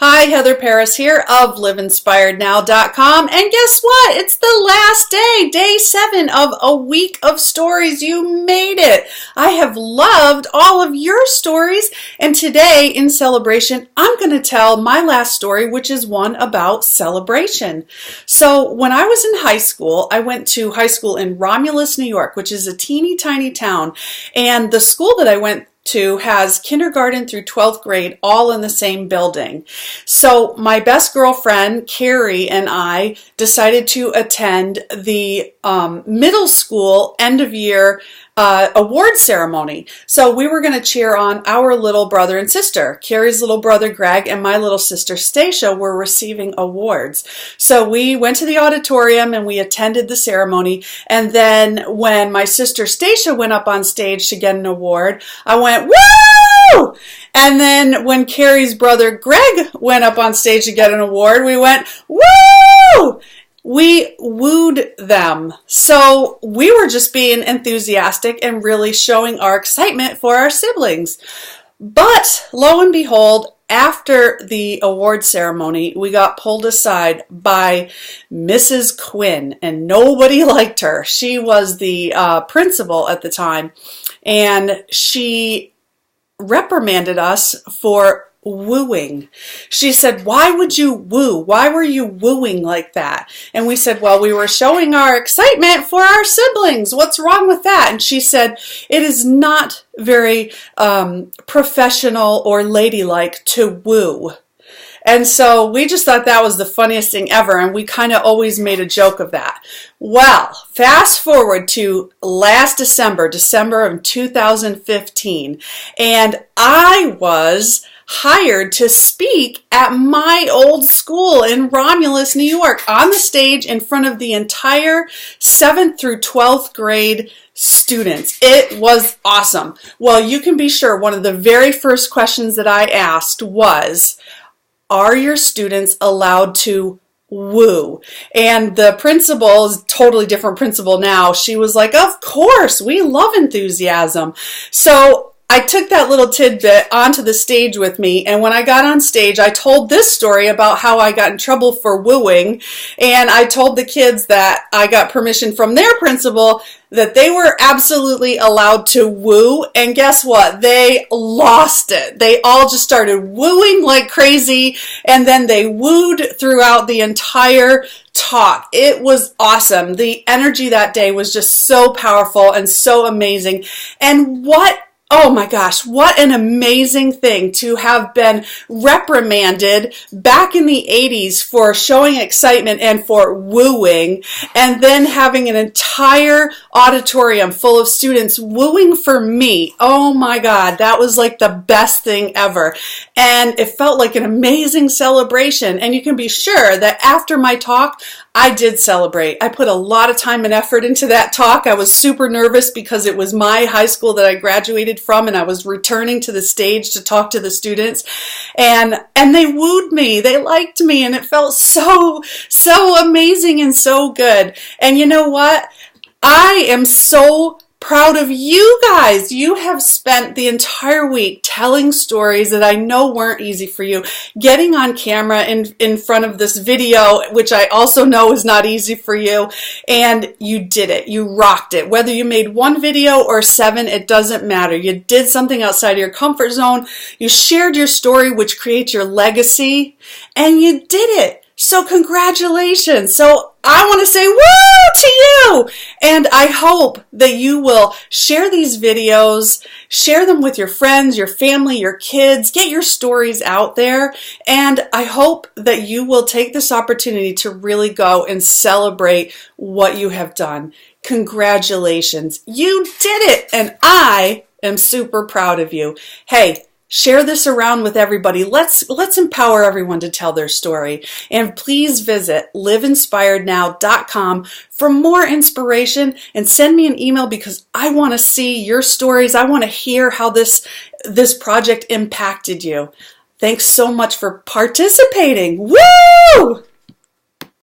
Hi, Heather Paris here of liveinspirednow.com. And guess what? It's the last day, day 7 of a week of stories. You made it. I have loved all of your stories. And today, in celebration, I'm going to tell my last story, which is one about celebration. So when I was in high school, I went to high school in Romulus, New York, which is a teeny tiny town. And the school that I went to has kindergarten through 12th grade all in the same building. So my best girlfriend, Carrie, and I decided to attend the middle school end of year award ceremony. So we were going to cheer on our little brother and sister. Carrie's little brother, Greg, and my little sister, Stacia, were receiving awards. So we went to the auditorium and we attended the ceremony. And then when my sister, Stacia, went up on stage to get an award, I went, "Woo!" And then when Carrie's brother, Greg, went up on stage to get an award, we went, "Woo!" We wooed them. So we were just being enthusiastic and really showing our excitement for our siblings. But lo and behold, after the award ceremony, we got pulled aside by Mrs. Quinn, and nobody liked her. She was the principal at the time, and she reprimanded us for wooing. She said, "Why would you woo? Why were you wooing like that?" And we said, "Well, we were showing our excitement for our siblings. What's wrong with that?" And she said, "It is not very professional or ladylike to woo." And so we just thought that was the funniest thing ever, and we kind of always made a joke of that. Well, fast forward to last December of 2015, and I was hired to speak at my old school in Romulus, New York, on the stage in front of the entire 7th through 12th grade students. It was awesome. Well, you can be sure one of the very first questions that I asked was, "Are your students allowed to woo?" And the principal is a totally different principal now. She was like, "Of course, we love enthusiasm." So I took that little tidbit onto the stage with me, and when I got on stage, I told this story about how I got in trouble for wooing, and I told the kids that I got permission from their principal that they were absolutely allowed to woo, and guess what? They lost it. They all just started wooing like crazy, and then they wooed throughout the entire talk. It was awesome. The energy that day was just so powerful and so amazing. And oh my gosh, what an amazing thing to have been reprimanded back in the 80s for showing excitement and for wooing, and then having an entire auditorium full of students wooing for me. Oh my God, that was like the best thing ever. And it felt like an amazing celebration. And you can be sure that after my talk, I did celebrate. I put a lot of time and effort into that talk. I was super nervous because it was my high school that I graduated from, and I was returning to the stage to talk to the students, and they wooed me. They liked me, and it felt so amazing and so good. And you know what? I am so proud of you guys. You have spent the entire week telling stories that I know weren't easy for you, getting on camera in front of this video, which I also know is not easy for you, and you did it. You rocked it. Whether you made 1 video or 7, it doesn't matter. You did something outside of your comfort zone. You shared your story, which creates your legacy, and you did it. So congratulations. So I want to say woo to you. And I hope that you will share these videos, share them with your friends, your family, your kids, get your stories out there. And I hope that you will take this opportunity to really go and celebrate what you have done. Congratulations. You did it. And I am super proud of you. Hey, share this around with everybody. Let's empower everyone to tell their story. And please visit liveinspirednow.com for more inspiration, and send me an email because I want to see your stories. I want to hear how this project impacted you. Thanks so much for participating. Woo!